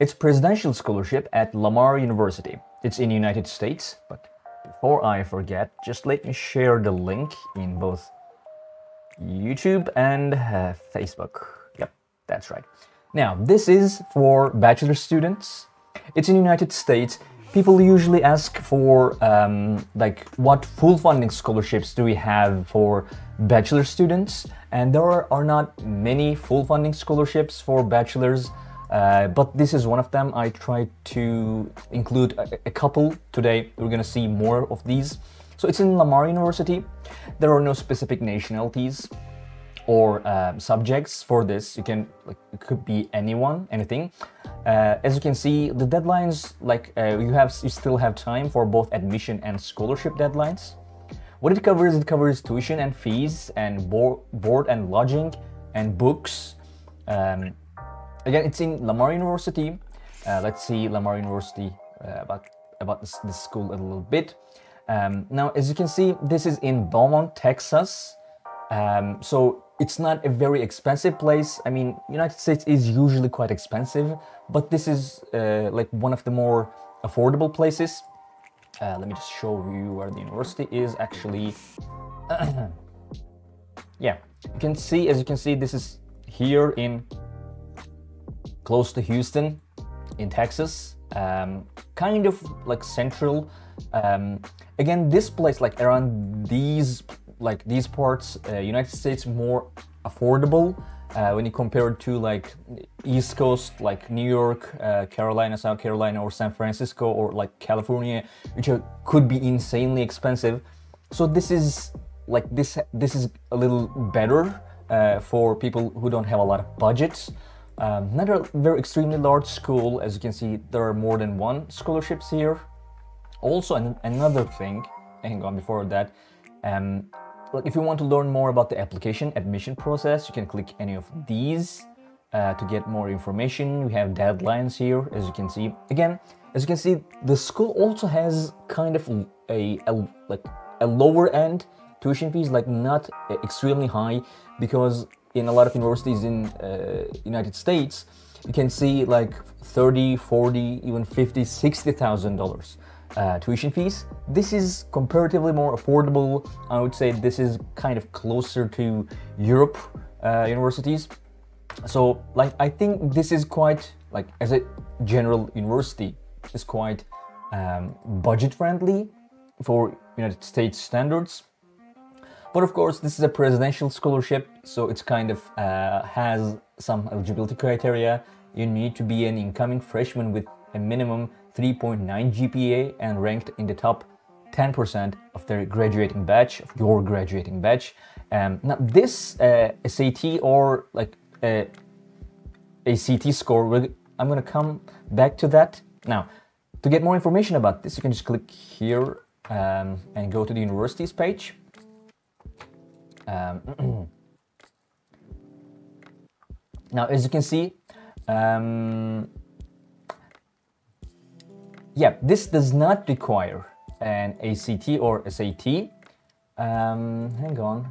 It's presidential scholarship at Lamar University. It's in the United States, but before I forget, just let me share the link in both YouTube and Facebook. Yep, that's right. Now, this is for bachelor students. It's in the United States. People usually ask for like what full funding scholarships do we have for bachelor students, and there are not many full funding scholarships for bachelors, but this is one of them. I tried to include a couple today. We're gonna see more of these. So it's in Lamar University. There are no specific nationalities or subjects for this. You can, like, it could be anyone, anything. As you can see, the deadlines, like you still have time for both admission and scholarship deadlines. What it covers tuition and fees and board and lodging and books. Again, it's in Lamar University. Let's see Lamar University, about this school a little bit. Now, as you can see, this is in Beaumont, Texas. So it's not a very expensive place. I mean, United States is usually quite expensive, but this is like one of the more affordable places. Let me just show you where the university is actually. Yeah, you can see, as you can see, this is here in close to Houston in Texas, kind of like central. Again, this place, like around these parts, United States, more affordable when you compare it to like East Coast, like New York, Carolina, South Carolina, or San Francisco, or like California, which could be insanely expensive. So this is like this is a little better for people who don't have a lot of budgets. Not a very extremely large school. As you can see, there are more than one scholarships here. Also, another thing, hang on, before that, like if you want to learn more about the admission process, you can click any of these to get more information. We have deadlines here, as you can see. Again, as you can see, the school also has kind of a lower end tuition fees, like not extremely high, because in a lot of universities in United States, you can see like 30, 40, even 50, $60,000 tuition fees. This is comparatively more affordable. I would say this is kind of closer to Europe universities. So like I think this is quite, like as a general university, is quite budget friendly for United States standards. But of course, this is a presidential scholarship, so it's kind of has some eligibility criteria. You need to be an incoming freshman with a minimum 3.9 GPA and ranked in the top 10% of their graduating batch, of your graduating batch. Now this SAT or like ACT score, I'm gonna come back to that. Now, to get more information about this, you can just click here and go to the universities page. Now, as you can see, yeah, this does not require an ACT or SAT. Hang on.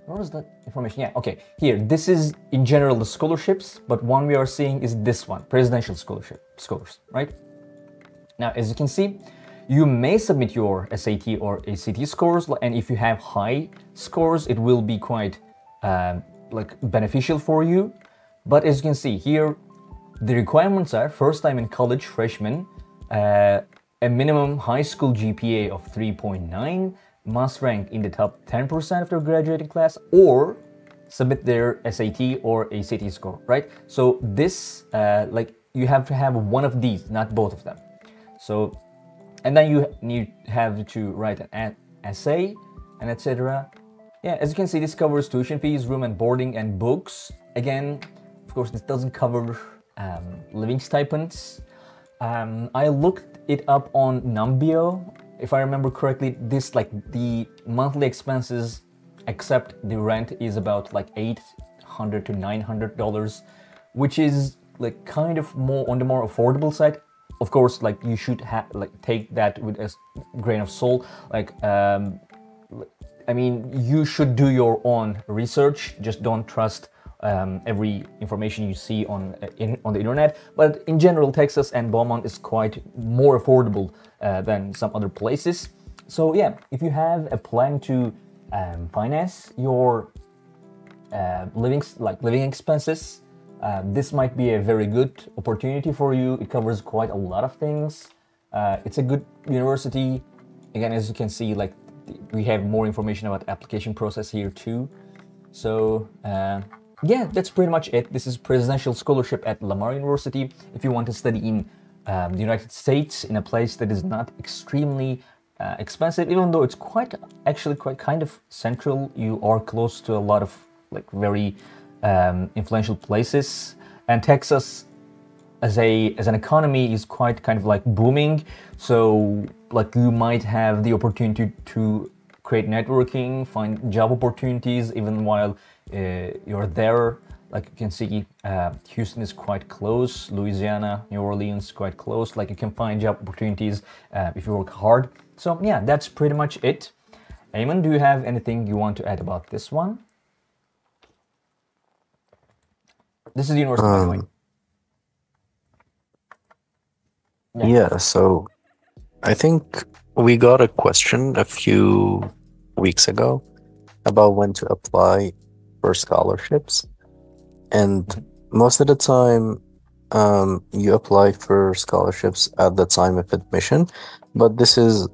Where is that information? Yeah, okay. Here, this is in general the scholarships, but one we are seeing is this one, presidential scholars, right? Now, as you can see, you may submit your SAT or ACT scores, and if you have high scores, it will be quite like beneficial for you. But as you can see here, the requirements are first time in college freshman, a minimum high school GPA of 3.9, must rank in the top 10% of their graduating class, or submit their SAT or ACT score, right? So this, like you have to have one of these, not both of them. So, and then you have to write an essay and etc. Yeah, as you can see, this covers tuition fees, room and boarding, and books. Again, of course, this doesn't cover living stipends. I looked it up on Numbeo. If I remember correctly, this, like the monthly expenses except the rent is about like $800 to $900, which is like kind of more on the more affordable side. Of course, like you should take that with a grain of salt. Like, I mean, you should do your own research. Just don't trust every information you see on the internet. But in general, Texas and Beaumont is quite more affordable than some other places. So yeah, if you have a plan to finance your living expenses, this might be a very good opportunity for you. It covers quite a lot of things. It's a good university. Again, as you can see, like we have more information about the application process here too. So yeah, that's pretty much it. This is presidential scholarship at Lamar University. If you want to study in the United States in a place that is not extremely expensive, even though it's actually quite kind of central, you are close to a lot of like very influential places, and Texas as an economy is quite kind of like booming. So like you might have the opportunity to create networking, find job opportunities even while you're there. Like you can see, Houston is quite close, Louisiana, New Orleans quite close. Like you can find job opportunities if you work hard. So yeah, that's pretty much it. Ayman, do you have anything you want to add about this one? This is the university, by the way. Yeah, so I think we got a question a few weeks ago about when to apply for scholarships. And most of the time, you apply for scholarships at the time of admission. But this is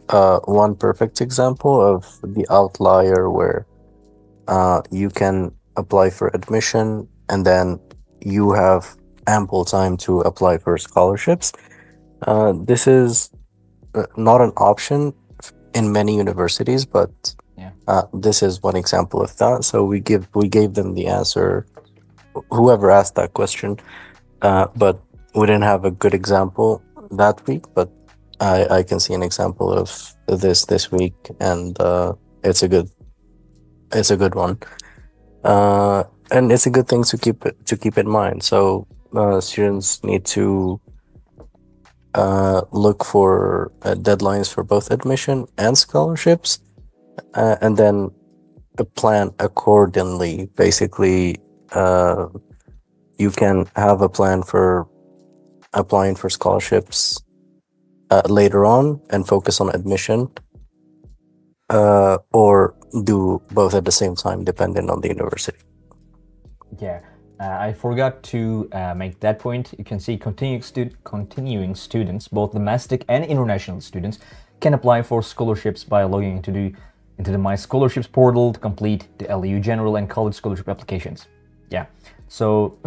one perfect example of the outlier where you can apply for admission and then you have ample time to apply for scholarships. This is not an option in many universities, but Yeah. this is one example of that. So we gave them the answer, whoever asked that question, but we didn't have a good example that week. But I can see an example of this week, and it's a good one. And it's a good thing to keep in mind. So students need to look for deadlines for both admission and scholarships, and then plan accordingly. Basically, you can have a plan for applying for scholarships later on and focus on admission, or do both at the same time, depending on the university. Yeah, I forgot to make that point. You can see continuing students, both domestic and international students, can apply for scholarships by logging into the My Scholarships portal to complete the LU General and College Scholarship applications. Yeah, so